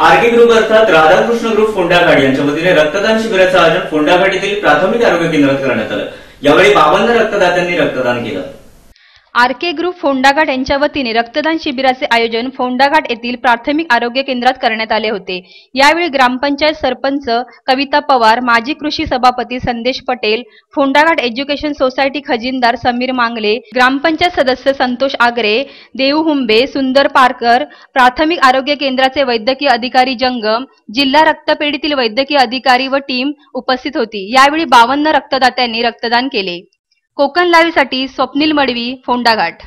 RK group अर्थात Radhakrishna group Phondaghat यांच्या वतीने रक्तदान शिबिराचं आयोजन फोंडाघाट येथील प्राथमिक आरोग्य केंद्रात करण्यात आलं। यावेळी 52 रक्तदात्यांनी रक्तदान केलं। आरके ग्रुप फोंडाघाट यांच्या वतीने रक्तदान शिबिराचे आयोजन फोंडाघाट येथील प्राथमिक आरोग्य केंद्रात करण्यात आले होते। यावेळी ग्रामपंचायत सरपंच कविता पवार, माजी कृषी सभापती संदेश पटेल, फोंडाघाट एज्युकेशन सोसायटी खजिनदार समीर मांगले, ग्रामपंचायत सदस्य संतोष आगरे, देऊ हुंबे, सुंदर पारकर, प्राथमिक आरोग्य केंद्राचे वैद्यकीय अधिकारी जंगम, जिल्हा रक्तपेढीतील वैद्यकीय अधिकारी व टीम उपस्थित होती। यावेळी 52 रक्तदात्यांनी रक्तदान केले। कोकण लाईव्हसाठी स्वप्नील मडवी, फोंडाघाट।